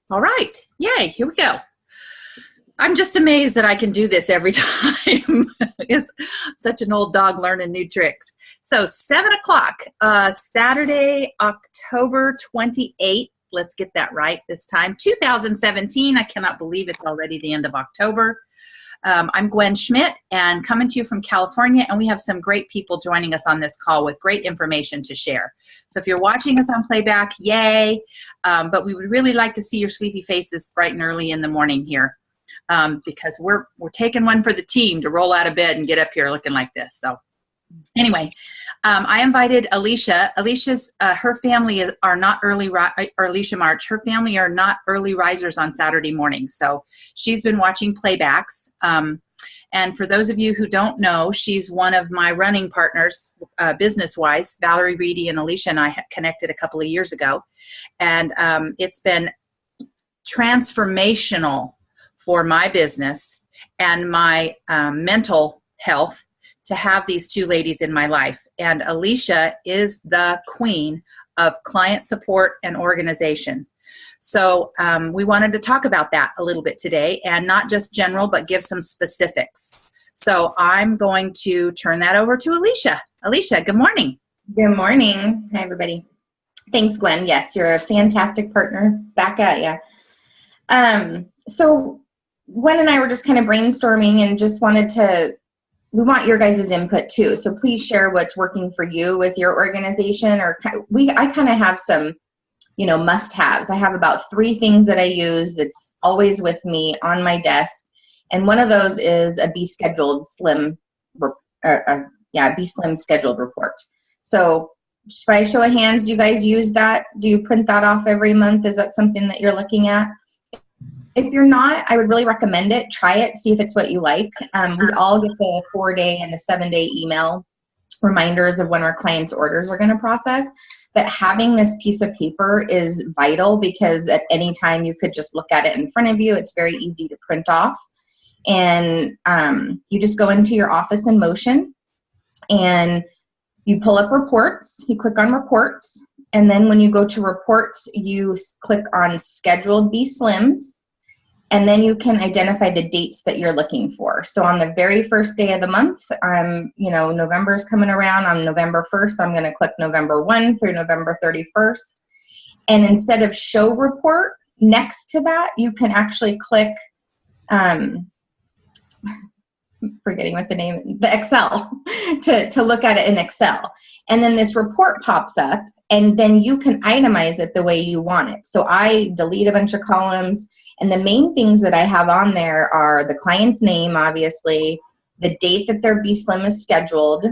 All right. Yay. Here we go. I'm just amazed that I can do this every time. It's such an old dog learning new tricks. So 7 o'clock, Saturday, October 28th. Let's get that right this time. 2017. I cannot believe it's already the end of October. I'm Gwen Schmidt and coming to you from California, and we have some great people joining us on this call with great information to share. So if you're watching us on playback, yay, but we would really like to see your sleepy faces bright and early in the morning here, because we're taking one for the team to roll out of bed and get up here looking like this. So anyway, I invited Alisha. Alisha's her family are not Alisha March. Her family are not early risers on Saturday morning, so she's been watching playbacks. And for those of you who don't know, she's one of my running partners, business-wise. Valerie Reedy and Alisha and I connected a couple of years ago, and it's been transformational for my business and my mental health to have these two ladies in my life. And Alisha is the queen of client support and organization. So we wanted to talk about that a little bit today, and not just general, but give some specifics. So I'm going to turn that over to Alisha. Alisha, good morning. Good morning. Hi, everybody. Thanks, Gwen. Yes, you're a fantastic partner. Back at you. So Gwen and I were just kind of brainstorming and just we want your guys' input too. So please share what's working for you with your organization. I kind of have some, must-haves. I have about 3 things that I use that's always with me on my desk. And one of those is a Be Slim scheduled report. So by show of hands, do you guys use that? Do you print that off every month? Is that something that you're looking at? If you're not, I would really recommend it. Try it, see if it's what you like. We all get the 4-day and the 7-day email reminders of when our clients' orders are going to process. But having this piece of paper is vital, because at any time you could just look at it in front of you. It's very easy to print off. And you just go into your office in Motion and you pull up reports. You click on reports. And then when you go to reports, you click on scheduled Be Slims. And then you can identify the dates that you're looking for. So on the very first day of the month, November's coming around. On November 1st, I'm going to click November 1 through November 31st. And instead of show report, next to that, you can actually click, forgetting what the Excel, to look at it in Excel. And then this report pops up, and then you can itemize it the way you want it. So I delete a bunch of columns, and the main things that I have on there are the client's name, obviously, the date that their Be Slim is scheduled,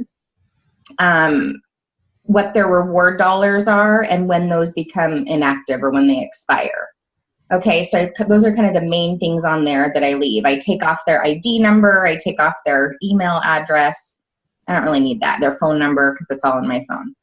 what their reward dollars are, and when those become inactive or when they expire. Okay, so those are kind of the main things on there that I leave. I take off their ID number, I take off their email address. I don't really need that, their phone number, because it's all in my phone.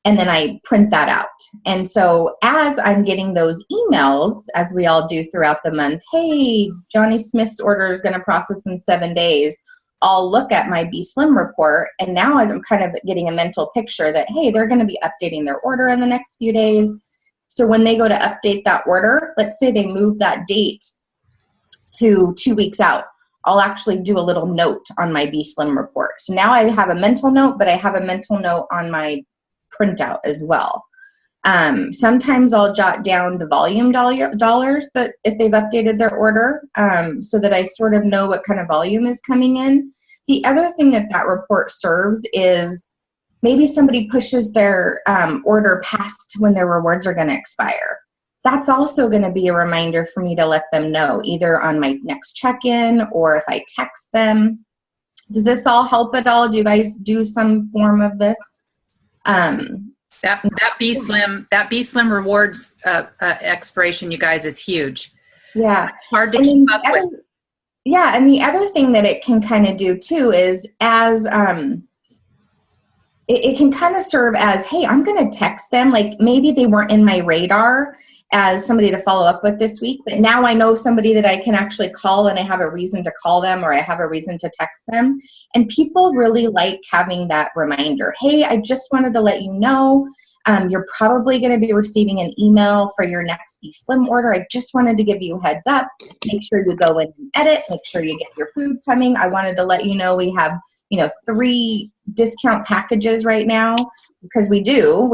And then I print that out. And so as I'm getting those emails, as we all do throughout the month, hey, Johnny Smith's order is going to process in 7 days, I'll look at my Be Slim report, and now I'm kind of getting a mental picture that, hey, they're going to be updating their order in the next few days. So when they go to update that order, let's say they move that date to 2 weeks out, I'll actually do a little note on my Be Slim report. So now I have a mental note, but I have a mental note on my printout as well. Sometimes I'll jot down the volume dollars that if they've updated their order, so that I sort of know what kind of volume is coming in. The other thing that report serves is maybe somebody pushes their order past when their rewards are going to expire. That's also going to be a reminder for me to let them know, either on my next check-in or if I text them. Does this all help at all? Do you guys do some form of this? That Be Slim rewards expiration, you guys, is huge. Yeah, it's hard to keep up with. Yeah, and the other thing that it can kind of do too is it can kind of serve as, hey, I'm going to text them. Like maybe they weren't in my radar as somebody to follow up with this week, but now I know somebody that I can actually call, and I have a reason to call them, or I have a reason to text them. And people really like having that reminder. Hey, I just wanted to let you know, You're probably going to be receiving an email for your next Be Slim order. I just wanted to give you a heads up. Make sure you go in and edit. Make sure you get your food coming. I wanted to let you know we have, 3 discount packages right now, because we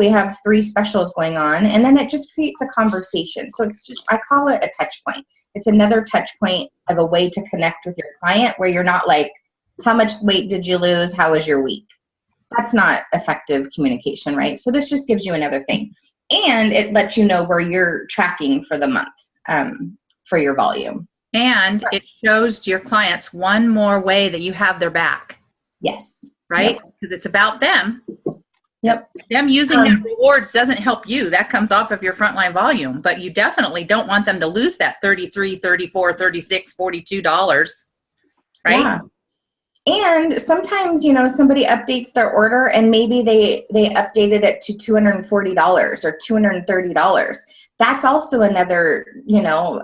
have 3 specials going on, and then it just creates a conversation. So it's just, I call it a touch point. It's another touch point of a way to connect with your client where you're not like, how much weight did you lose? How was your week? That's not effective communication, right? So this just gives you another thing. And it lets you know where you're tracking for the month for your volume. And it shows your clients one more way that you have their back. Yes. Right? Because it's about them. Yep. Them using their rewards doesn't help you. That comes off of your frontline volume. But you definitely don't want them to lose that $33, $34, $36, $42. Right? Yeah. And sometimes, somebody updates their order and maybe they updated it to $240 or $230. That's also another,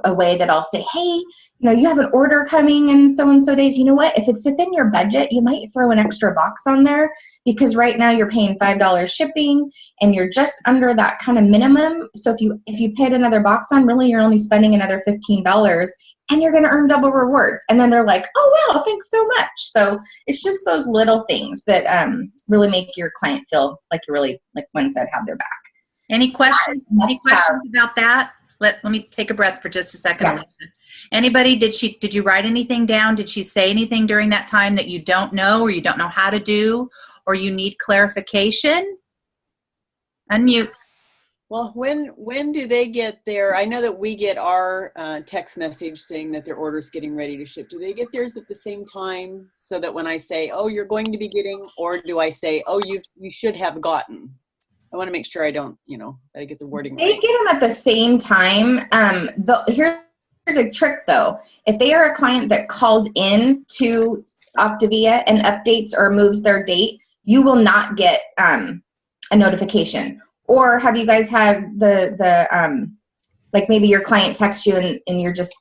a way that I'll say, hey, you have an order coming in so-and-so days. You know what? If it's within your budget, you might throw an extra box on there, because right now you're paying $5 shipping and you're just under that kind of minimum. So if you paid another box on, really you're only spending another $15 and you're going to earn double rewards. And then they're like, oh, wow, thanks so much. So it's just those little things that really make your client feel like you really, like Gwen said, have their back. Any questions? Any questions about that? Let me take a breath for just a second. Yeah. Anybody, did you write anything down? Did she say anything during that time that you don't know, or you don't know how to do, or you need clarification? Unmute. Well, when do they get their, I know that we get our text message saying that their order's getting ready to ship. Do they get theirs at the same time, so that when I say, oh, you're going to be getting, or do I say, oh, you should have gotten? I want to make sure I don't, that I get the wording They right. get them at the same time. Here's a trick though. If they are a client that calls in to Optavia and updates or moves their date, you will not get a notification. Or have you guys had like maybe your client texts you and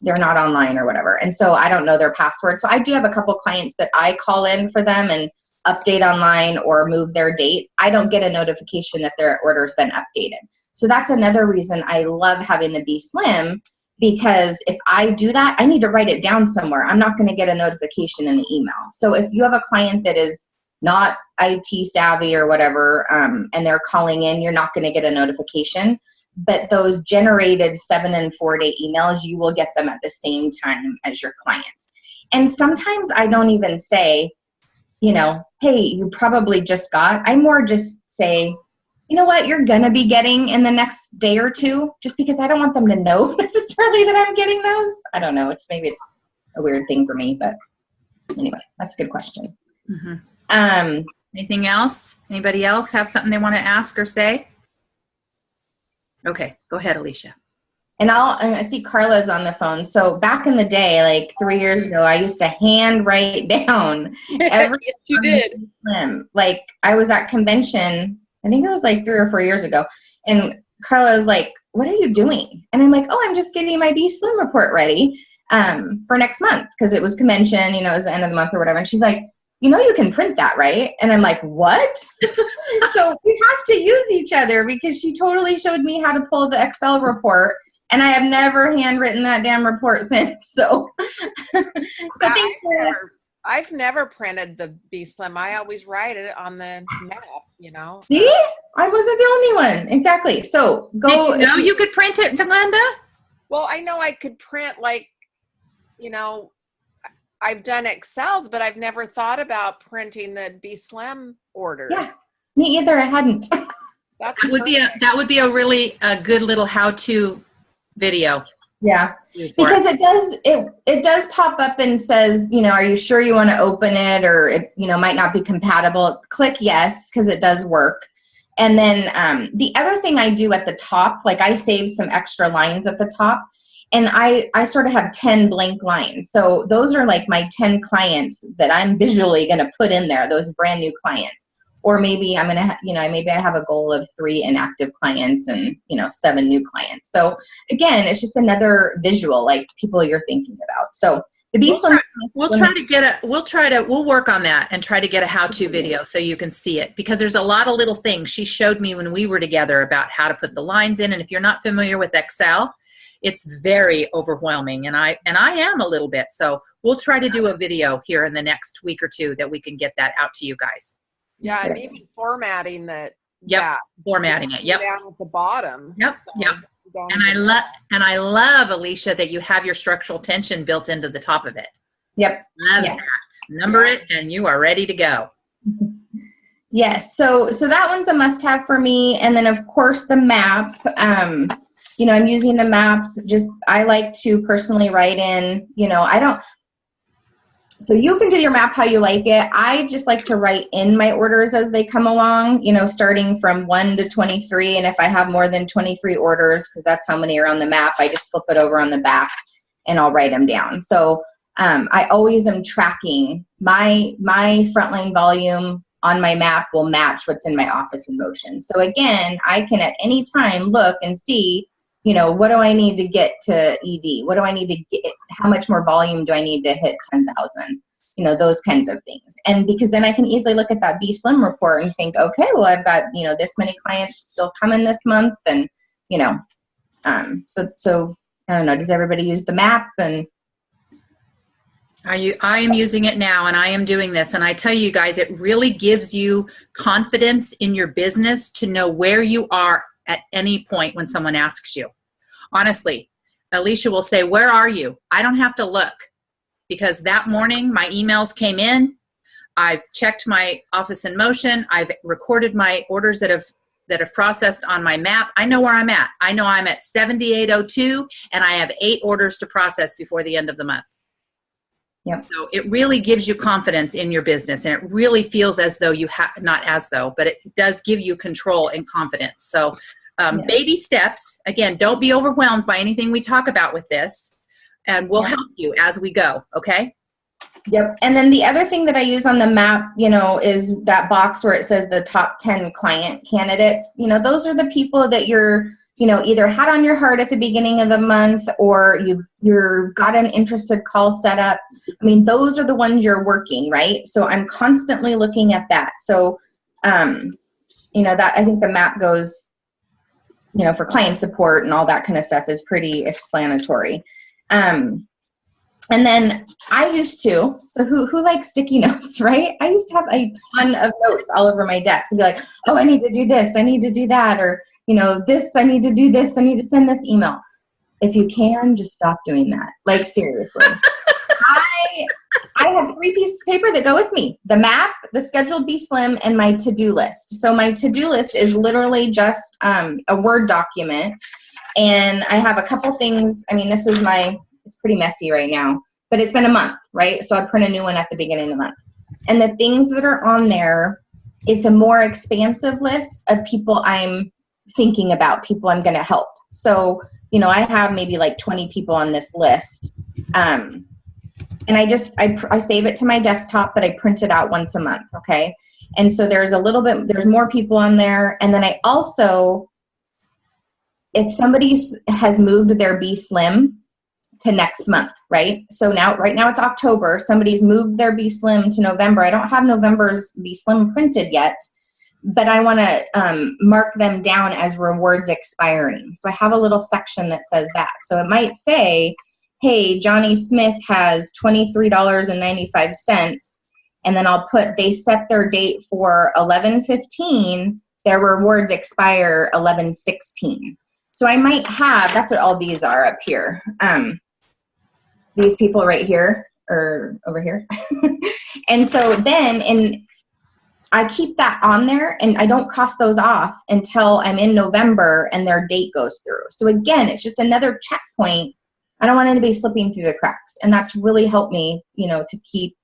they're not online or whatever, and so I don't know their password. So I do have a couple clients that I call in for them and update online or move their date. I don't get a notification that their order's been updated. So that's another reason I love having the Be Slim, because if I do that, I need to write it down somewhere. I'm not going to get a notification in the email. So if you have a client that is not IT savvy or whatever, and they're calling in, you're not going to get a notification. But those generated 7 and 4 day emails, you will get them at the same time as your clients. And sometimes I don't even say, hey, you probably just got. I more just say, you know what, you're going to be getting in the next day or two, just because I don't want them to know necessarily that I'm getting those. I don't know. Maybe it's a weird thing for me, but anyway, that's a good question. Mm-hmm. Anything else? Anybody else have something they want to ask or say? Okay, go ahead, Alisha. And I see Carla's on the phone. So back in the day, like 3 years ago, I used to hand write down every yes, you did. Slim. Like I was at convention, I think it was like 3 or 4 years ago, and Carla was like, what are you doing? And I'm like, oh, I'm just getting my Be Slim report ready for next month, because it was convention, it was the end of the month or whatever. And she's like, you can print that, right? And I'm like, what? So we have to use each other, because she totally showed me how to pull the Excel report, and I have never handwritten that damn report since. So, I've never printed the Be Slim. I always write it on the map, See? I wasn't the only one. Exactly. So go. Did you know you could print it, Glenda? Well, I know I could print, like, I've done Excels, but I've never thought about printing the Be Slim orders. Yeah, me either. I hadn't. That would be a really good little how-to video. Yeah, because it does pop up and says, are you sure you want to open it, or it might not be compatible. Click yes, because it does work. And then the other thing I do at the top, like I save some extra lines at the top. And I sort of have 10 blank lines. So those are like my 10 clients that I'm visually going to put in there, those brand new clients. or maybe I'm going to, maybe I have a goal of 3 inactive clients and, 7 new clients. So again, it's just another visual, like people you're thinking about. So the we'll work on that and try to get a how-to video so you can see it, because there's a lot of little things she showed me when we were together about how to put the lines in. And if you're not familiar with Excel, it's very overwhelming. And I am a little bit. So we'll try to do a video here in the next week or 2 that we can get that out to you guys. Yeah, and even formatting that. Yep. Yeah, Formatting it. Yep. Down at the bottom. Yep. So Yep. And I love, Alisha, that you have your structural tension built into the top of it. Yep. Love that. Number it, and you are ready to go. Yes. So that one's a must-have for me. And then of course the map. I'm using the map. I like to personally write in. So you can do your map how you like it. I just like to write in my orders as they come along, starting from 1 to 23. And if I have more than 23 orders, because that's how many are on the map, I just flip it over on the back and I'll write them down. So I always am tracking my frontline volume on my map will match what's in my office in motion. So again, I can at any time look and see, what do I need to get to ED? What do I need to get? How much more volume do I need to hit 10,000? Those kinds of things. And because then I can easily look at that B-Slim report and think, okay, well, I've got, this many clients still coming this month. And, so I don't know, does everybody use the map? And I am using it now, and I am doing this. And I tell you guys, it really gives you confidence in your business to know where you are at any point when someone asks you. Honestly, Alisha will say, where are you? I don't have to look, because that morning my emails came in. I've checked my office in motion. I've recorded my orders that have processed on my map. I know where I'm at. I know I'm at 7802, and I have 8 orders to process before the end of the month. Yep. So it really gives you confidence in your business, and it really feels as though but it does give you control and confidence. So baby steps. Again, don't be overwhelmed by anything we talk about with this, and we'll help you as we go. Okay. Yep. And then the other thing that I use on the map, is that box where it says the top 10 client candidates. Those are the people that you're, either had on your heart at the beginning of the month, or you're got an interested call set up. I mean, those are the ones you're working, right? So I'm constantly looking at that. So, that I think the map goes, for client support and all that kind of stuff is pretty explanatory. And then I used to, so who likes sticky notes, right? I used to have a ton of notes all over my desk and be like, oh, I need to do this, I need to do that, or, this, I need to do this, I need to send this email. If you can, just stop doing that. Like, seriously. I have 3 pieces of paper that go with me: the map, the scheduled B-Slim, and my to-do list. So my to-do list is literally just a Word document. And I have a couple things. I mean, it's pretty messy right now, but it's been a month, right? So I print a new one at the beginning of the month. And the things that are on there, it's a more expansive list of people I'm thinking about, people I'm going to help. So, I have maybe like 20 people on this list. And I save it to my desktop, but I print it out once a month. Okay. And so there's more people on there. And then I also, if somebody has moved their B-Slim to next month, right? So right now it's October. Somebody's moved their B-Slim to November. I don't have November's B-Slim printed yet, but I want to mark them down as rewards expiring. So I have a little section that says that. So it might say, hey, Johnny Smith has $23.95. And then I'll put, they set their date for 11/15. Their rewards expire 11/16. So I might have, that's what all these are up here. These people right here or over here. And so then I keep that on there, and I don't cross those off until I'm in November and their date goes through. So again, it's just another checkpoint. I don't want anybody slipping through the cracks. And that's really helped me, to keep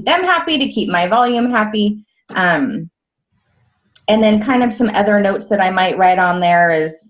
them happy, to keep my volume happy. And then kind of some other notes that I might write on there is,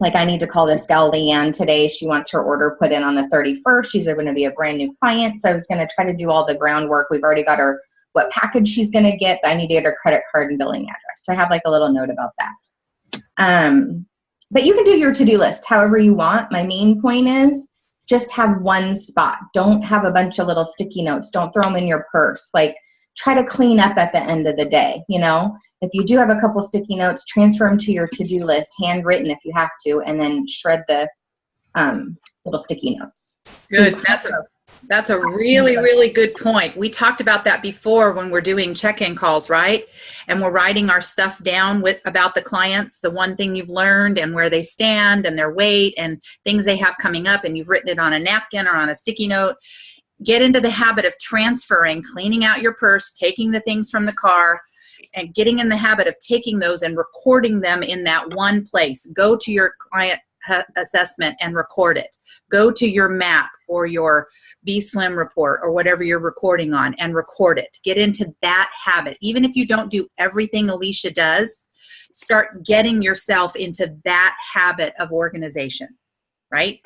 like I need to call this gal Leanne today. She wants her order put in on the 31st. She's going to be a brand new client. So I was going to try to do all the groundwork. We've already got our what package she's going to get, but I need to get her credit card and billing address. So I have like a little note about that. But you can do your to-do list however you want. My main point is just have one spot. Don't have a bunch of little sticky notes. Don't throw them in your purse. Like, try to clean up at the end of the day. You know, if you do have a couple sticky notes, transfer them to your to-do list, handwritten if you have to, and then shred the little sticky notes. Good. That's a really, really good point. We talked about that before when we're doing check-in calls, right? And we're writing our stuff down about the clients, the one thing you've learned and where they stand and their weight and things they have coming up, and you've written it on a napkin or on a sticky note. Get into the habit of transferring, cleaning out your purse, taking the things from the car, and getting in the habit of taking those and recording them in that one place. Go to your client assessment and record it. Go to your map or your B-Slim report or whatever you're recording on and record it. Get into that habit. Even if you don't do everything Alisha does, start getting yourself into that habit of organization, right?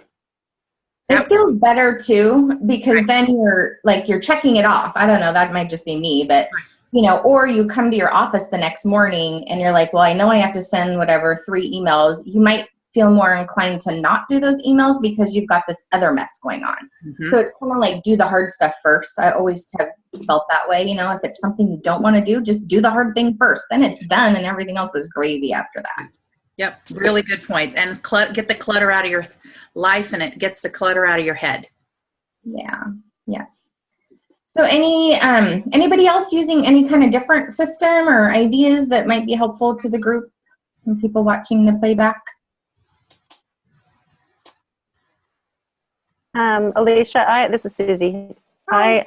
It feels better too, because then you're checking it off. I don't know, that might just be me, but you know, or you come to your office the next morning and you're like, well, I know I have to send whatever 3 emails. You might feel more inclined to not do those emails because you've got this other mess going on. Mm-hmm. So it's kind of like, do the hard stuff first. I always have felt that way. You know, if it's something you don't want to do, just do the hard thing first. Then it's done and everything else is gravy after that. Yep. Really good points. And get the clutter out of your life, and it gets the clutter out of your head. Yeah. Yes. So anybody else using any kind of different system or ideas that might be helpful to the group and people watching the playback? Alisha, this is Susie. Hi.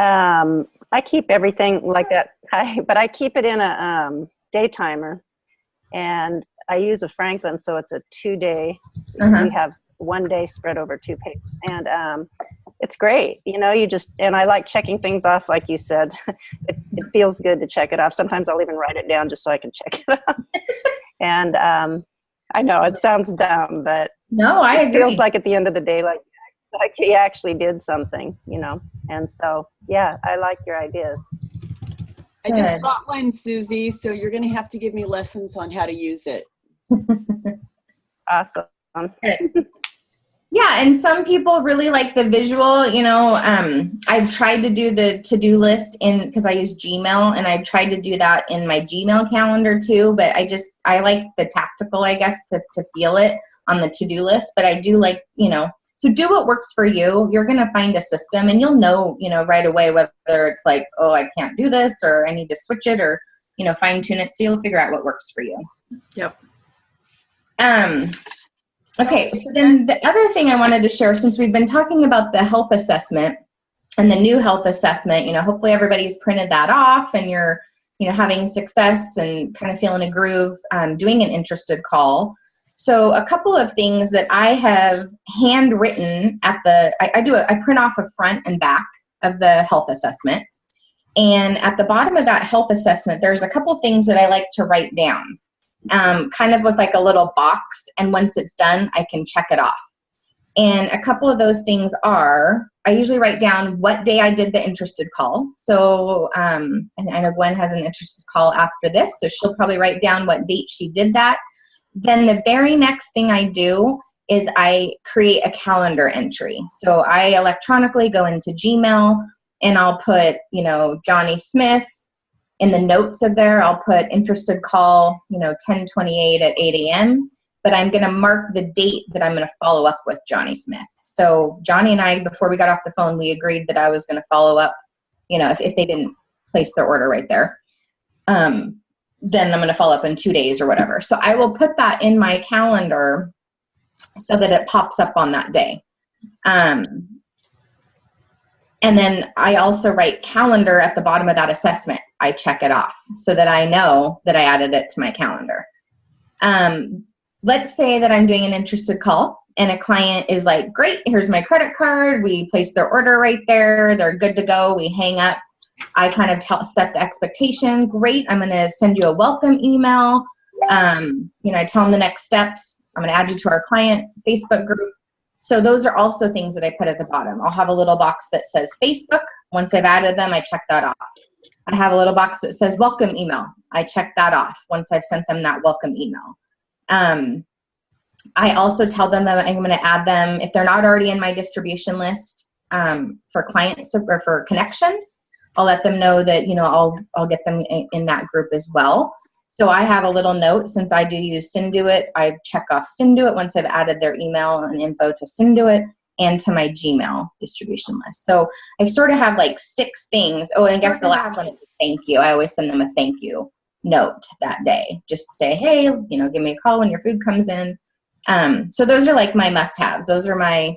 I keep everything like that, but I keep it in a day timer, and I use a Franklin, so it's a 2-day. We have 1 day spread over 2 pages, and it's great. You know, and I like checking things off, like you said. It feels good to check it off. Sometimes I'll even write it down just so I can check it off. And I know it sounds dumb, but no, I agree. It feels like at the end of the day, like you actually did something, you know. And so, yeah, I like your ideas. I just got one, Susie, so you're going to have to give me lessons on how to use it. Awesome. Yeah, and some people really like the visual. You know, I've tried to do the to-do list because I use Gmail, and I've tried to do that in my Gmail calendar too, but I like the tactical, I guess, to feel it on the to-do list. But I do like, you know, so do what works for you. You're going to find a system, and you'll know, you know, right away whether it's like, oh, I can't do this, or I need to switch it, or, you know, fine tune it. So you'll figure out what works for you. Yep. Okay, so then the other thing I wanted to share, since we've been talking about the health assessment and the new health assessment, you know, hopefully everybody's printed that off and you're, you know, having success and kind of feeling a groove, doing an interested call. So a couple of things that I have handwritten I print off a front and back of the health assessment. And at the bottom of that health assessment, there's a couple things that I like to write down. Kind of with like a little box, and once it's done, I can check it off. And a couple of those things are, I usually write down what day I did the interested call. So, and I know Gwen has an interested call after this, so she'll probably write down what date she did that. Then the very next thing I do is I create a calendar entry. So I electronically go into Gmail, and I'll put, you know, Johnny Smith. In the notes of there, I'll put interested call, you know, 10/28 at 8 a.m. But I'm going to mark the date that I'm going to follow up with Johnny Smith. So Johnny and I, before we got off the phone, we agreed that I was going to follow up, you know, if they didn't place their order right there. Then I'm going to follow up in 2 days or whatever. So I will put that in my calendar so that it pops up on that day. And then I also write calendar at the bottom of that assessment. I check it off so that I know that I added it to my calendar. Let's say that I'm doing an interested call and a client is like, great, here's my credit card. We place their order right there. They're good to go. We hang up. I kind of set the expectation. Great, I'm going to send you a welcome email. You know, I tell them the next steps. I'm going to add you to our client Facebook group. So those are also things that I put at the bottom. I'll have a little box that says Facebook. Once I've added them, I check that off. I have a little box that says welcome email. I check that off once I've sent them that welcome email. I also tell them that I'm going to add them, if they're not already in my distribution list, for clients or for connections. I'll let them know that, you know, I'll get them in that group as well. So I have a little note, since I do use Synduit, I check off Synduit once I've added their email and info to Synduit and to my Gmail distribution list. So I sort of have like 6 things. Oh, and I guess the last one is thank you. I always send them a thank you note that day. Just say, hey, you know, give me a call when your food comes in. So those are like my must-haves. Those are my,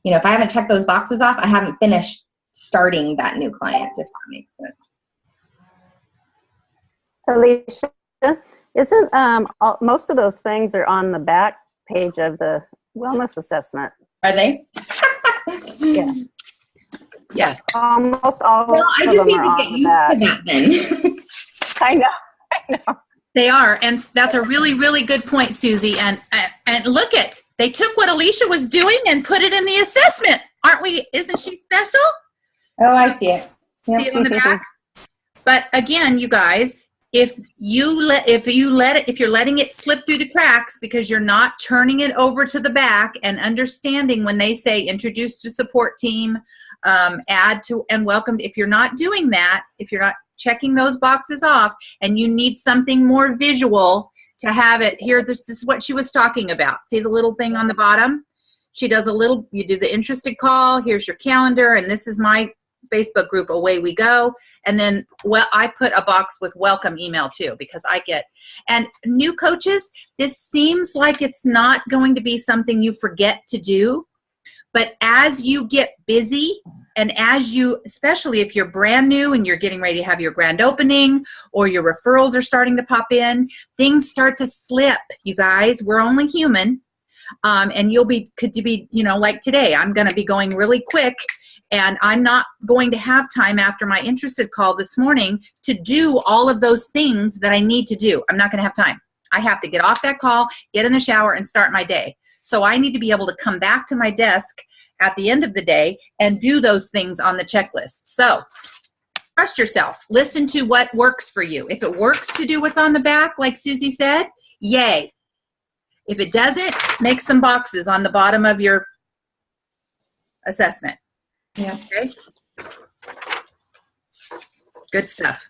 you know, if I haven't checked those boxes off, I haven't finished starting that new client, if that makes sense. Alisha, isn't most of those things are on the back page of the wellness assessment? Are they? Yeah. Yes. Almost all Well, I of just them need are to get on the used back. to that then. I know. They are, and that's a really, really good point, Susie. And look at, they took what Alisha was doing and put it in the assessment. Aren't we? Isn't she special? Oh, I see it. Yep. See it on the back. But again, you guys, if you're letting it slip through the cracks because you're not turning it over to the back and understanding when they say introduce to support team, add to and welcome. If you're not doing that, if you're not checking those boxes off and you need something more visual to have it here, this is what she was talking about. See the little thing on the bottom? She does a little, you do the interested call, here's your calendar, and this is my Facebook group, away we go. And then, well, I put a box with welcome email too, because I get, and new coaches, this seems like it's not going to be something you forget to do, but as you get busy and as you, especially if you're brand new and you're getting ready to have your grand opening or your referrals are starting to pop in, things start to slip, you guys. We're only human. And could be, you know, like today, I'm going to be going really quick and I'm not going to have time after my interested call this morning to do all of those things that I need to do. I'm not going to have time. I have to get off that call, get in the shower, and start my day. So I need to be able to come back to my desk at the end of the day and do those things on the checklist. So trust yourself. Listen to what works for you. If it works to do what's on the back, like Susie said, yay. If it doesn't, make some boxes on the bottom of your assessment. Yeah. Okay. Good stuff.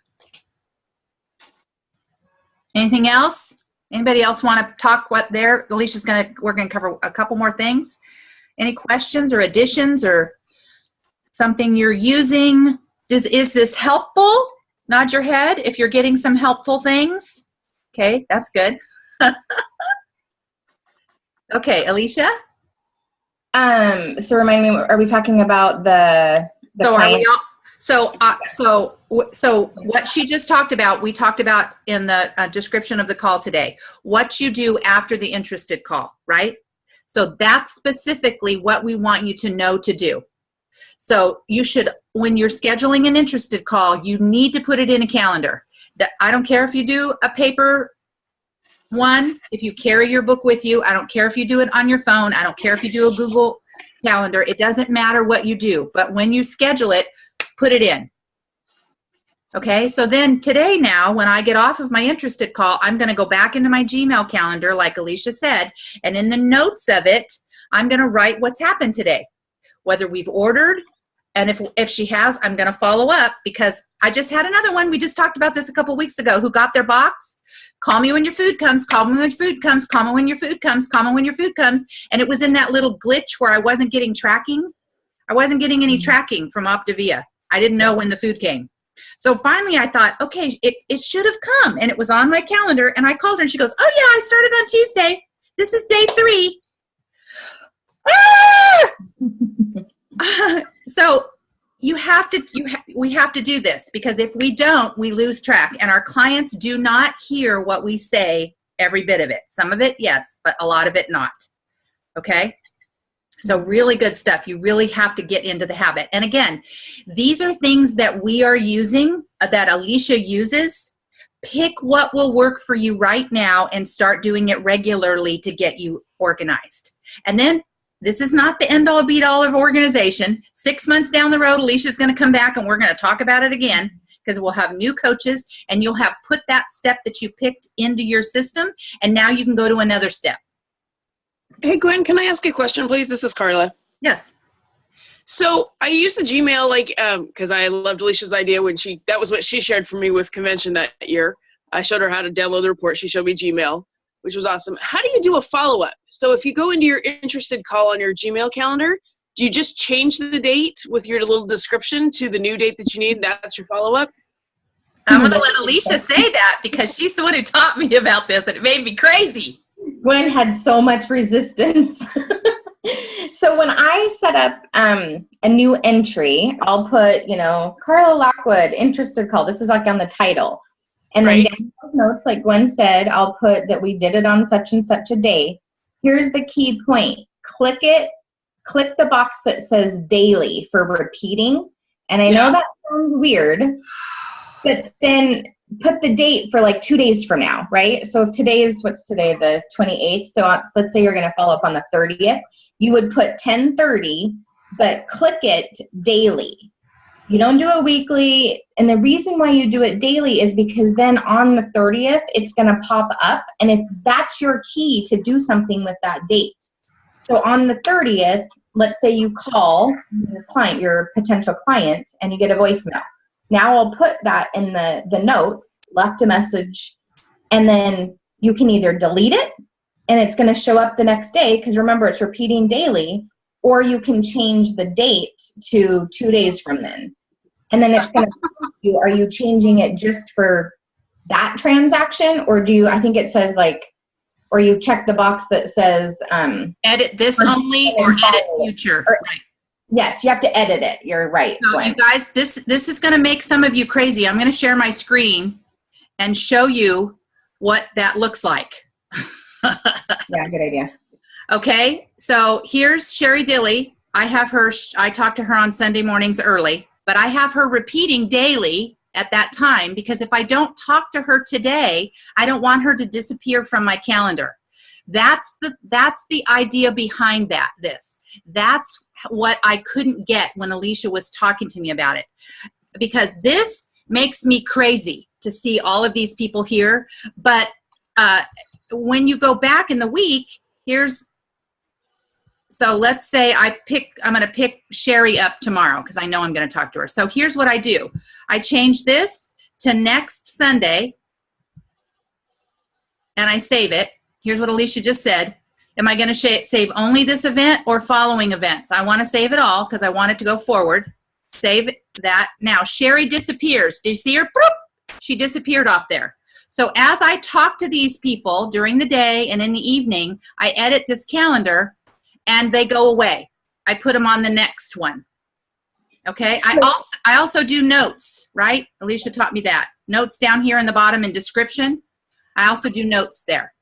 Anything else? Anybody else want to talk what there? Alicia's we're going to cover a couple more things. Any questions or additions or something you're using? Is this helpful? Nod your head if you're getting some helpful things. Okay, that's good. Okay, Alisha? So remind me, are we talking about the So client? are we all, so what she just talked about, we talked about in the description of the call today. What you do after the interested call, right? So that's specifically what we want you to know to do. So you should, when you're scheduling an interested call, you need to put it in a calendar. I don't care if you do a paper one, if you carry your book with you. I don't care if you do it on your phone. I don't care if you do a Google Calendar. It doesn't matter what you do. But when you schedule it, put it in. Okay, so then today now, when I get off of my interested call, I'm going to go back into my Gmail calendar, like Alisha said, and in the notes of it, I'm going to write what's happened today, whether we've ordered, and if she has, I'm going to follow up, because I just had another one. We just talked about this a couple weeks ago, who got their box. Call me when your food comes, call me when your food comes, call me when your food comes, call me when your food comes, and it was in that little glitch where I wasn't getting tracking. I wasn't getting any tracking from Optavia. I didn't know when the food came. So finally I thought, okay, it should have come, and it was on my calendar, and I called her and she goes, oh yeah, I started on Tuesday. This is day 3. Ah! So we have to do this, because if we don't, we lose track, and our clients do not hear what we say, every bit of it. Some of it, yes, but a lot of it not. Okay? So really good stuff. You really have to get into the habit. And again, these are things that we are using, that Alisha uses. Pick what will work for you right now and start doing it regularly to get you organized. And then this is not the end all be all of organization. 6 months down the road, Alicia's going to come back and we're going to talk about it again, because we'll have new coaches and you'll have put that step that you picked into your system, and now you can go to another step. Hey, Gwen, can I ask a question, please? This is Carla. Yes. So I used the Gmail, because I loved Alicia's idea when that was what she shared for me with convention that year. I showed her how to download the report. She showed me Gmail, which was awesome. How do you do a follow-up? So if you go into your interested call on your Gmail calendar, do you just change the date with your little description to the new date that you need? That's your follow-up? I'm going to let Alisha say that because she's the one who taught me about this, and it made me crazy. Gwen had so much resistance. So when I set up a new entry, I'll put, Carla Lockwood, interested call. This is like on the title. And then down those notes, like Gwen said, I'll put that we did it on such and such a day. Here's the key point. Click the box that says daily for repeating. And I know that sounds weird, but then put the date for like 2 days from now, right? So if what's today, the 28th? So let's say you're going to follow up on the 30th. You would put 10:30, but click it daily. You don't do it weekly. And the reason why you do it daily is because then on the 30th, it's going to pop up. And if that's your key to do something with that date. So on the 30th, let's say you call your potential client, and you get a voicemail. Now I'll put that in the notes, left a message, and then you can either delete it, and it's going to show up the next day, because remember, it's repeating daily, or you can change the date to 2 days from then. And then it's going to ask you, are you changing it just for that transaction, or I think it says or you check the box that says edit this only or edit future. Right. Yes, you have to edit it. You're right. So you guys, this is going to make some of you crazy. I'm going to share my screen and show you what that looks like. Yeah, good idea. Okay, so here's Sherry Dilly. I talk to her on Sunday mornings early, but I have her repeating daily at that time, because if I don't talk to her today, I don't want her to disappear from my calendar. That's the idea behind this. That's what I couldn't get when Alisha was talking to me about it, because this makes me crazy to see all of these people here. But when you go back in the week, so let's say I'm going to pick Sherry up tomorrow because I know I'm going to talk to her. So here's what I do. I change this to next Sunday, and I save it. Here's what Alisha just said. Am I going to save only this event or following events? I want to save it all because I want it to go forward. Save that. Now, Sherry disappears. Do you see her? Boop! She disappeared off there. So as I talk to these people during the day and in the evening, I edit this calendar and they go away. I put them on the next one. Okay. I also do notes, right? Alisha taught me that. Notes down here in the bottom in description. I also do notes there.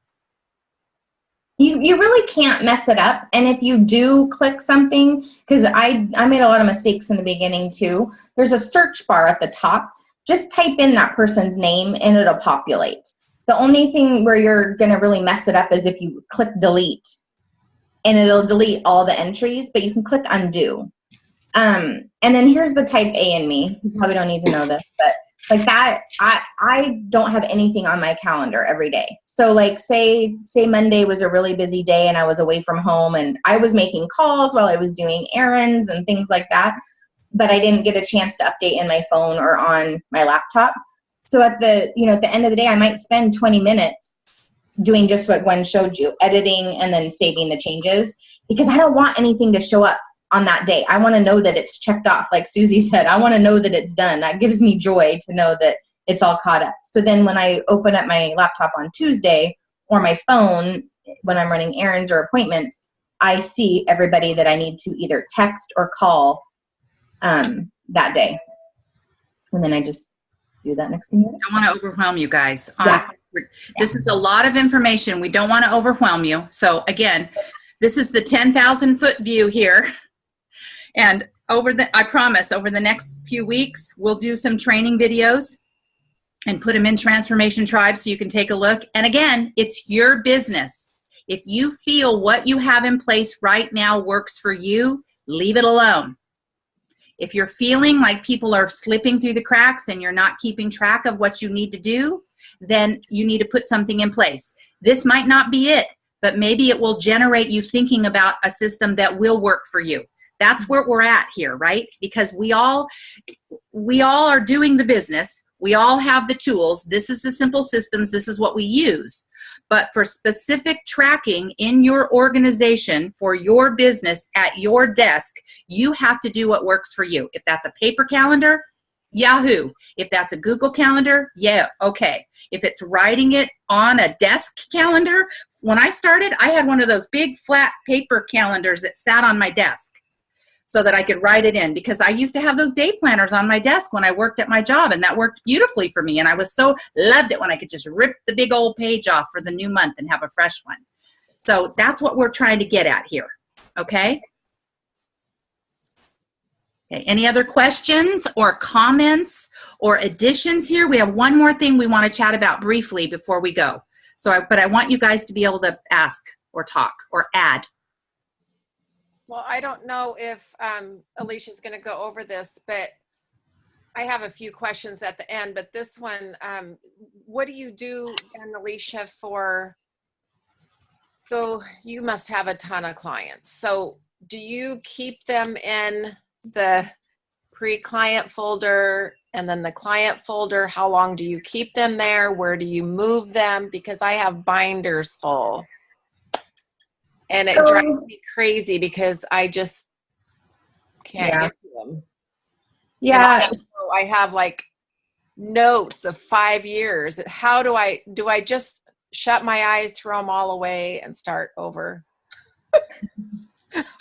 You really can't mess it up. And if you do click something, because I made a lot of mistakes in the beginning too, there's a search bar at the top. Just type in that person's name and it'll populate. The only thing where you're going to really mess it up is if you click delete, and it'll delete all the entries, but you can click undo. And then here's the type A in me. You probably don't need to know this, but like that, I don't have anything on my calendar every day. So like say Monday was a really busy day and I was away from home and I was making calls while I was doing errands and things like that, but I didn't get a chance to update in my phone or on my laptop. So at the end of the day, I might spend 20 minutes doing just what Gwen showed you, editing and then saving the changes, because I don't want anything to show up on that day. I want to know that it's checked off. Like Susie said, I want to know that it's done. That gives me joy to know that it's all caught up. So then when I open up my laptop on Tuesday or my phone, when I'm running errands or appointments, I see everybody that I need to either text or call that day. And then I just do that next thing. I don't want to overwhelm you guys. Honestly, this is a lot of information. We don't want to overwhelm you. So again, this is the 10,000 foot view here. And I promise over the next few weeks, we'll do some training videos and put them in Transformation Tribe so you can take a look. And again, it's your business. If you feel what you have in place right now works for you, leave it alone. If you're feeling like people are slipping through the cracks and you're not keeping track of what you need to do, then you need to put something in place. This might not be it, but maybe it will generate you thinking about a system that will work for you. That's where we're at here, right? Because we all are doing the business. We all have the tools. This is the simple systems. This is what we use. But for specific tracking in your organization for your business at your desk, you have to do what works for you. If that's a paper calendar, Yahoo. If that's a Google Calendar, yeah, okay. If it's writing it on a desk calendar, when I started, I had one of those big flat paper calendars that sat on my desk so that I could write it in, because I used to have those day planners on my desk when I worked at my job, and that worked beautifully for me. And I was so loved it when I could just rip the big old page off for the new month and have a fresh one. So that's what we're trying to get at here, okay? Okay, any other questions or comments or additions here? We have one more thing we want to chat about briefly before we go. But I want you guys to be able to ask or talk or add. Well, I don't know if Alicia's going to go over this, but I have a few questions at the end. But this one, what do you do, Alicia, so you must have a ton of clients. So do you keep them in the pre-client folder and then the client folder? How long do you keep them there? Where do you move them? Because I have binders full. And it drives me crazy because I just can't get to them. Yeah. I have like notes of 5 years. How do I just shut my eyes, throw them all away, and start over?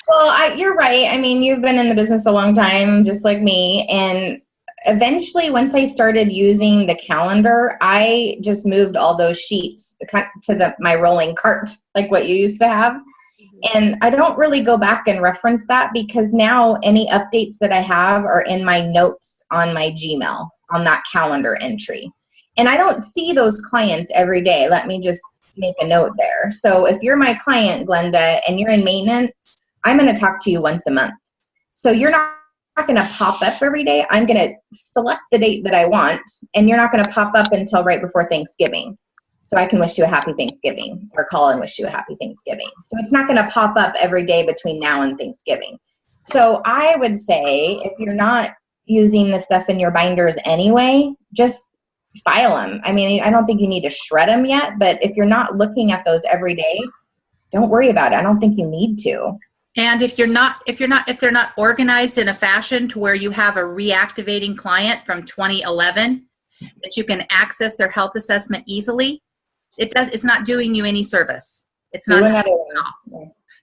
Well, you're right. I mean, you've been in the business a long time, just like me. And eventually, once I started using the calendar, I just moved all those sheets to my rolling cart, like what you used to have. And I don't really go back and reference that, because now any updates that I have are in my notes on my Gmail, on that calendar entry. And I don't see those clients every day. Let me just make a note there. So if you're my client, Glenda, and you're in maintenance, I'm going to talk to you once a month. So you're not going to pop up every day. I'm going to select the date that I want, and you're not going to pop up until right before Thanksgiving. So I can wish you a happy Thanksgiving, or call and wish you a happy Thanksgiving. So it's not going to pop up every day between now and Thanksgiving. So I would say, if you're not using the stuff in your binders anyway, just file them. I mean, I don't think you need to shred them yet, but if you're not looking at those every day, don't worry about it. I don't think you need to. And if they're not organized in a fashion to where you have a reactivating client from 2011 that you can access their health assessment easily, it's not doing you any service. It's not.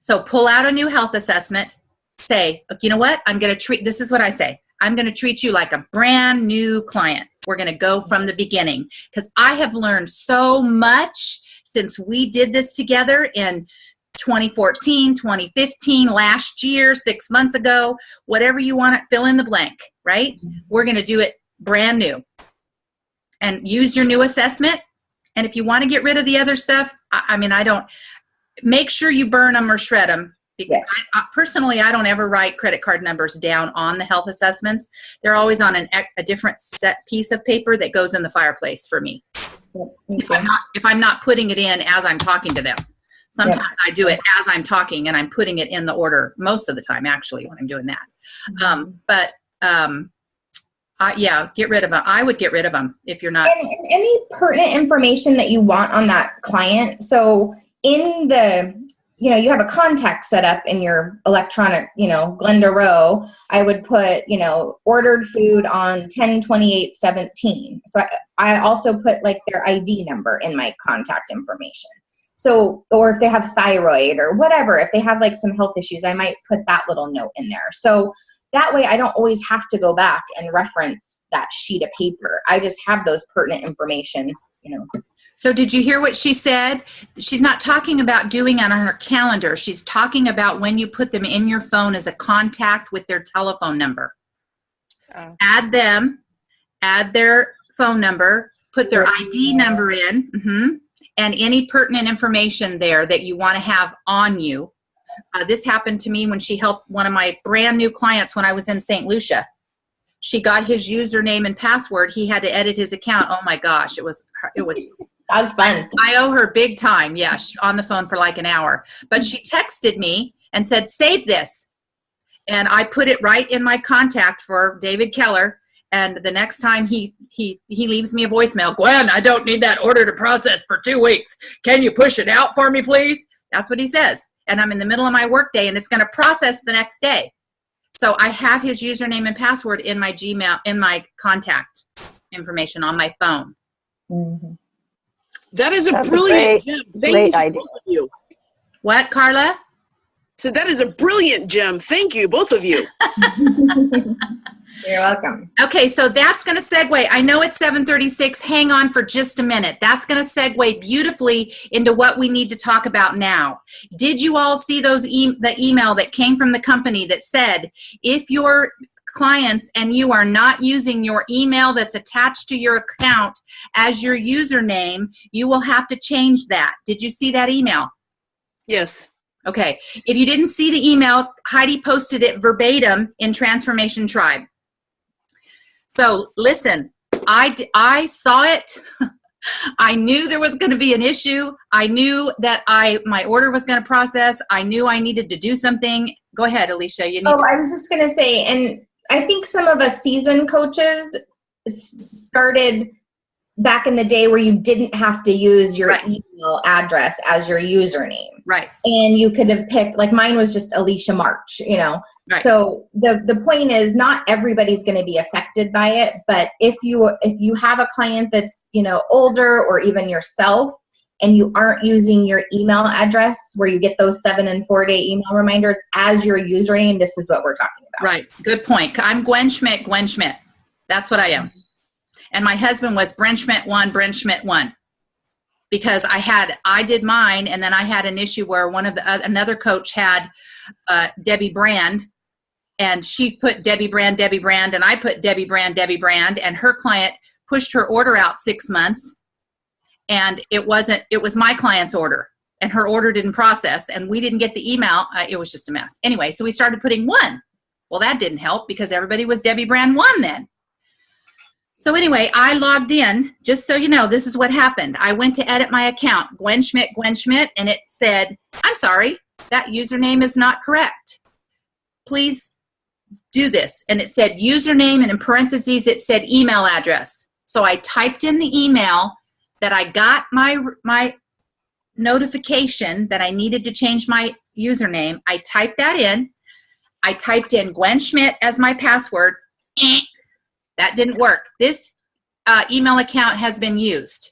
So pull out a new health assessment. Say, you know what? This is what I say. I'm going to treat you like a brand new client. We're going to go from the beginning, because I have learned so much since we did this together in 2014, 2015, last year, 6 months ago, whatever you want to fill in the blank, right? We're going to do it brand new and use your new assessment. And if you want to get rid of the other stuff, I don't, make sure you burn them or shred them. Because personally, I don't ever write credit card numbers down on the health assessments. They're always on a different set piece of paper that goes in the fireplace for me. If I'm not putting it in as I'm talking to them. Sometimes I do it as I'm talking, and I'm putting it in the order most of the time, actually, when I'm doing that. Get rid of them. I would get rid of them if you're not. And any pertinent information that you want on that client. So in the, you have a contact set up in your electronic, Glenda Rowe, I would put, ordered food on 10/28/17. So I also put like their ID number in my contact information. So, or if they have thyroid or whatever, if they have like some health issues, I might put that little note in there. So that way I don't always have to go back and reference that sheet of paper. I just have those pertinent information, So did you hear what she said? She's not talking about doing it on her calendar. She's talking about when you put them in your phone as a contact with their telephone number. Oh. Add their phone number, put their ID number in, and any pertinent information there that you want to have on you. This happened to me when she helped one of my brand new clients when I was in St. Lucia. She got his username and password. He had to edit his account. Oh my gosh, it was That was fun. I owe her big time. Yeah, on the phone for like an hour. But she texted me and said, save this. And I put it right in my contact for David Keller. And the next time he leaves me a voicemail, Gwen, I don't need that order to process for 2 weeks. Can you push it out for me, please? That's what he says. And I'm in the middle of my workday, and it's going to process the next day. So I have his username and password in my Gmail, in my contact information on my phone. Mm-hmm. That is That's brilliant gem. Great Thank you, idea. both of you. What, Carla? So that is a brilliant gem. Thank you, both of you. You're welcome. Okay, so that's going to segue. I know it's 7:36. Hang on for just a minute. That's going to segue beautifully into what we need to talk about now. Did you all see those the email that came from the company that said, if your clients and you are not using your email that's attached to your account as your username, you will have to change that? Did you see that email? Yes. Okay. If you didn't see the email, Heidi posted it verbatim in Transformation Tribe. So listen, I saw it. I knew there was going to be an issue. I knew that my order was going to process. I knew I needed to do something. Go ahead, Alisha. I was just going to say, and I think some of us seasoned coaches started back in the day where you didn't have to use your email address as your username. Right. And you could have picked, like mine was just Alisha March, Right. So the point is not everybody's going to be affected by it, but if you have a client that's, older, or even yourself, and you aren't using your email address where you get those 7 and 4 day email reminders as your username, this is what we're talking about. Right. Good point. I'm Gwen Schmidt. That's what I am. And my husband was Brent Schmidt 1, because I did mine, and then I had an issue where another coach had Debbie Brand, and she put Debbie Brand, and I put Debbie Brand, and her client pushed her order out 6 months, and it was my client's order, and her order didn't process, and we didn't get the email. It was just a mess. Anyway, so we started putting 1. Well, that didn't help because everybody was Debbie Brand 1 then. So anyway, I logged in. Just so you know, this is what happened. I went to edit my account, Gwen Schmidt, and it said, I'm sorry, that username is not correct. Please do this. And it said username, and in parentheses, it said email address. So I typed in the email that I got my notification that I needed to change my username. I typed that in. I typed in Gwen Schmidt as my password. That didn't work. This email account has been used.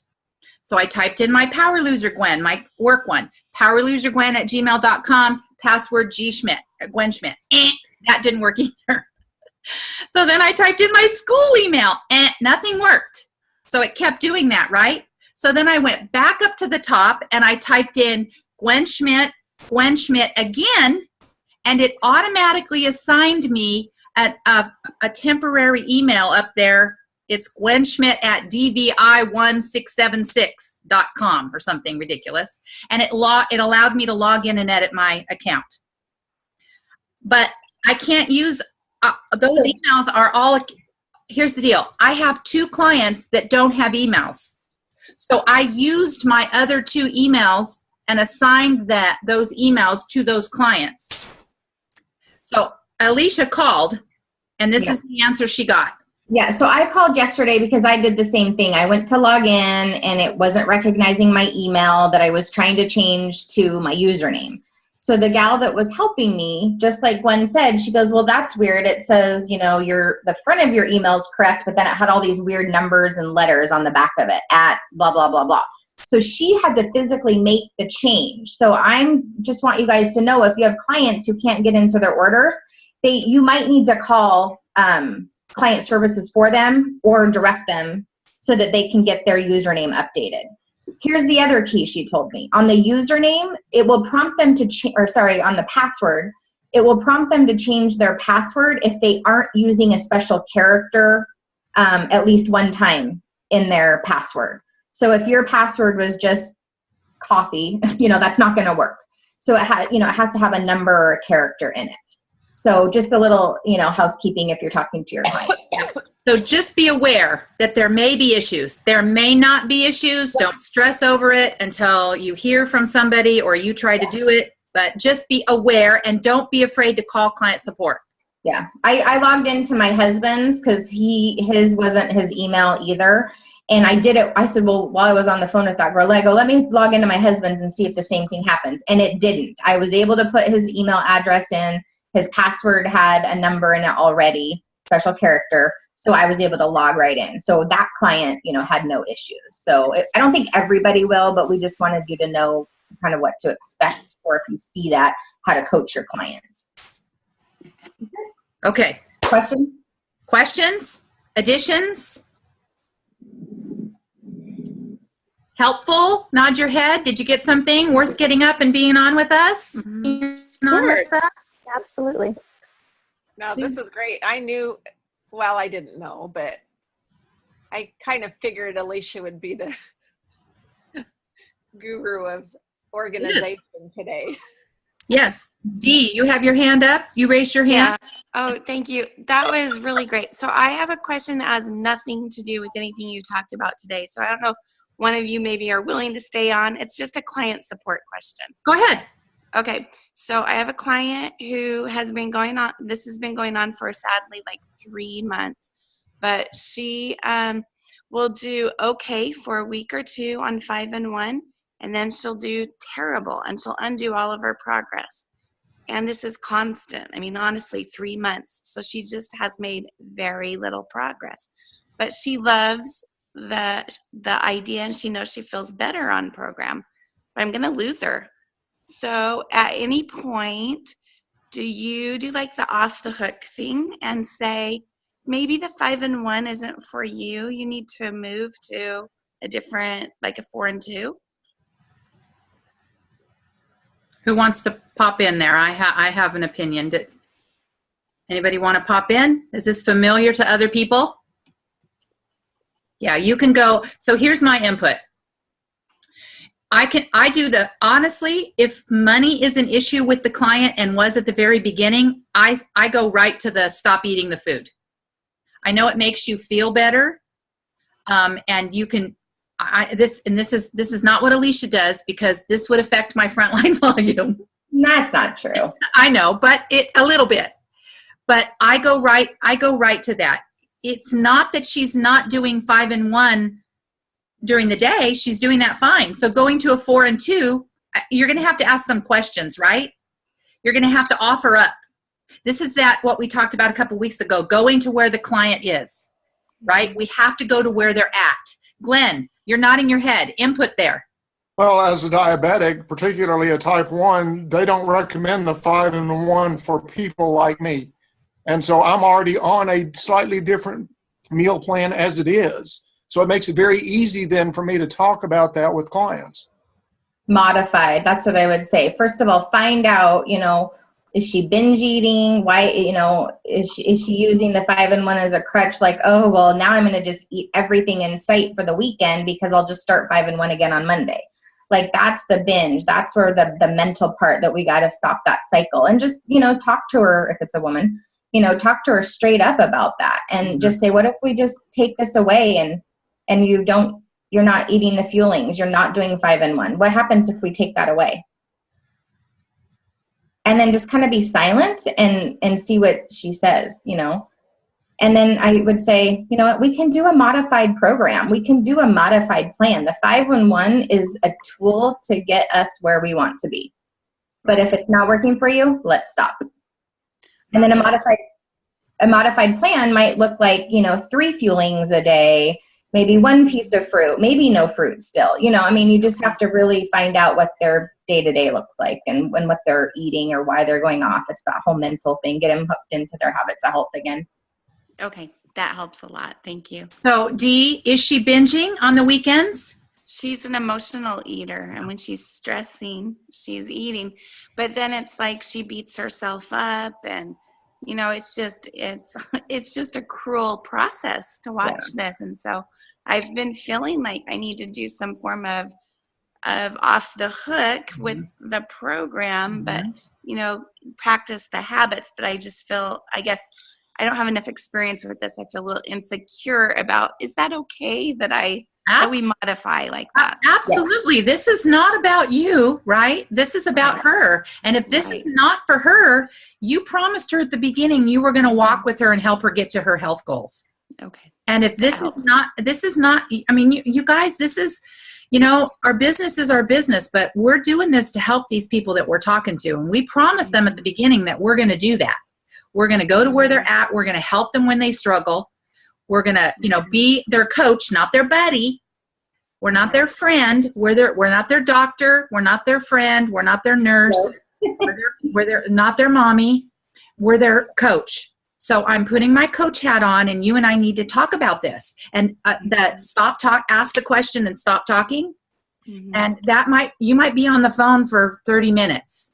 So I typed in my Power Loser Gwen, my work one, powerlosergwen@gmail.com, password Gwen Schmidt. That didn't work either. So then I typed in my school email, and nothing worked. So it kept doing that, right? So then I went back up to the top, and I typed in Gwen Schmidt again, and it automatically assigned me a temporary email up there. It's gwenschmidt@dvi1676.com or something ridiculous. And it allowed me to log in and edit my account. But I can't use, those emails are all, here's the deal. I have 2 clients that don't have emails. So I used my other 2 emails and assigned those emails to those clients. So Alisha called, and this is the answer she got. Yeah, so I called yesterday because I did the same thing. I went to log in, and it wasn't recognizing my email that I was trying to change to my username. So the gal that was helping me, just like Gwen said, she goes, well, that's weird. It says, the front of your email is correct, but then it had all these weird numbers and letters on the back of it at blah, blah, blah, blah. So she had to physically make the change. So I just want you guys to know, if you have clients who can't get into their orders, you might need to call client services for them or direct them so that they can get their username updated. Here's the other key she told me. On the username, it will prompt them to on the password, it will prompt them to change their password if they aren't using a special character at least one time in their password. So if your password was just coffee, that's not going to work. So it has, it has to have a number or a character in it. So just a little, housekeeping if you're talking to your client. So just be aware that there may be issues. There may not be issues. Don't stress over it until you hear from somebody or you try to do it. But just be aware and don't be afraid to call client support. Yeah, I logged into my husband's because his wasn't his email either. And I did it. I said, well, while I was on the phone with that girl, I go, let me log into my husband's and see if the same thing happens. And it didn't. I was able to put his email address in. His password had a number in it already, special character. So I was able to log right in. So that client, had no issues. So I don't think everybody will, but we just wanted you to know kind of what to expect, or if you see that, how to coach your client. Okay. Questions? Additions? Helpful? Nod your head. Did you get something worth getting up and being on with us? Absolutely. No, this is great. I knew, well, I didn't know, but I kind of figured Alisha would be the guru of organization today. Yes. Dee, you have your hand up. You raised your hand. Yeah. Oh, thank you. That was really great. So I have a question that has nothing to do with anything you talked about today. So I don't know if one of you maybe are willing to stay on. It's just a client support question. Go ahead. Okay. So I have a client who has been going on, this has been going on for sadly like 3 months, but she will do okay for a week or two on 5-in-1. And then she'll do terrible and she'll undo all of her progress. And this is constant. I mean, honestly, 3 months. So she just has made very little progress. But she loves the idea and she knows she feels better on program. But I'm going to lose her. So at any point, do you do like the off the hook thing and say, maybe the 5-in-1 isn't for you. You need to move to a different, like a 4-in-2? Who wants to pop in there? I have an opinion. Did anybody want to pop in? Is this familiar to other people? Yeah, you can go. So here's my input. Honestly, if money is an issue with the client and was at the very beginning, I go right to the stop eating the food. I know it makes you feel better. And you can, this is not what Alisha does, because this would affect my frontline volume. That's not true. I know, but a little bit. But I go right to that. It's not that she's not doing 5-in-1 during the day. She's doing that fine. So going to a 4-in-2, you're going to have to ask some questions, right? You're going to have to offer up. This is what we talked about a couple weeks ago, going to where the client is, right? We have to go to where they're at. Glenn, you're nodding your head. Input there. Well, as a diabetic, particularly a type 1, they don't recommend the 5-in-1 for people like me. And so I'm already on a slightly different meal plan as it is. So it makes it very easy then for me to talk about that with clients. Modified, that's what I would say. First of all, find out, is she binge eating? Why, is she using the 5-in-1 as a crutch? Like, oh, well, now I'm going to just eat everything in sight for the weekend because I'll just start 5-in-1 again on Monday. Like, that's the binge. That's where the mental part that we got to stop that cycle and just, talk to her if it's a woman, talk to her straight up about that and just say, what if we just take this away and you're not eating the fuelings, you're not doing 5-in-1. What happens if we take that away? And then just kind of be silent and see what she says, And then I would say, you know what, we can do a modified program. We can do a modified plan. The 5-in-1 is a tool to get us where we want to be. But if it's not working for you, let's stop. And then a modified plan might look like, 3 fuelings a day, maybe 1 piece of fruit, maybe no fruit still. You just have to really find out what their day-to-day looks like and what they're eating or why they're going off. It's that whole mental thing. Get them hooked into their habits of health again. Okay, that helps a lot. Thank you. So, Dee, is she binging on the weekends? She's an emotional eater, and when she's stressing, she's eating. But then it's like she beats herself up, and it's just a cruel process to watch this. And so I've been feeling like I need to do some form of of off the hook with the program, but practice the habits. But I just feel, I guess I don't have enough experience with this. I feel a little insecure about, is that okay that that we modify like that? Absolutely. This is not about you, right? This is about her. And if this is not for her, you promised her at the beginning you were going to walk with her and help her get to her health goals. Okay. And if this is not, I mean, you guys, this is, our business is our business, but we're doing this to help these people that we're talking to. And we promised them at the beginning that we're going to do that. We're going to go to where they're at. We're going to help them when they struggle. We're going to, be their coach, not their buddy. We're not their friend. We're not their doctor. We're not their friend. We're not their nurse. We're not their mommy. We're their coach. So I'm putting my coach hat on, and you and I need to talk about this. And ask the question and stop talking. And you might be on the phone for 30 minutes.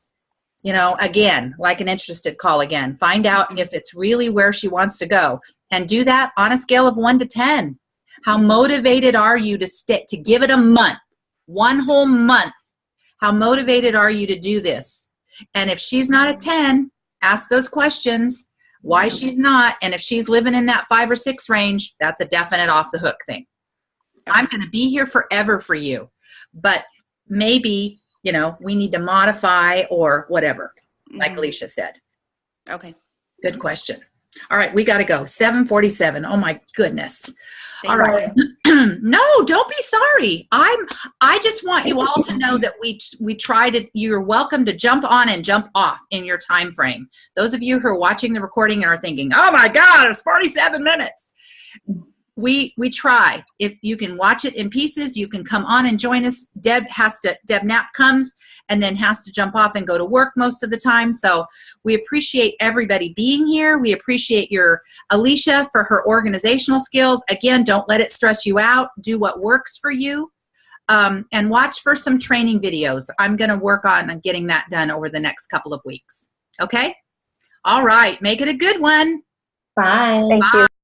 Again, like an interested call again. Find out if it's really where she wants to go. And do that on a scale of 1 to 10. How motivated are you to give it a month, 1 whole month? How motivated are you to do this? And if she's not a 10, ask those questions, why she's not. And if she's living in that 5 or 6 range, that's a definite off the hook thing. I'm going to be here forever for you. But maybe, we need to modify or whatever, like Alisha said. Okay. Good question. All right, we got to go. 7:47. Oh my goodness. All right. No, don't be sorry. I just want you all to know that we tried it. You're welcome to jump on and jump off in your time frame. Those of you who are watching the recording and are thinking, "Oh my God, it's 47 minutes." We try. If you can watch it in pieces, you can come on and join us. Deb Knapp comes and then has to jump off and go to work most of the time. So we appreciate everybody being here. We appreciate your Alisha for her organizational skills. Again, don't let it stress you out. Do what works for you. And watch for some training videos. I'm going to work on getting that done over the next couple of weeks. Okay? All right. Make it a good one. Bye. Thank you.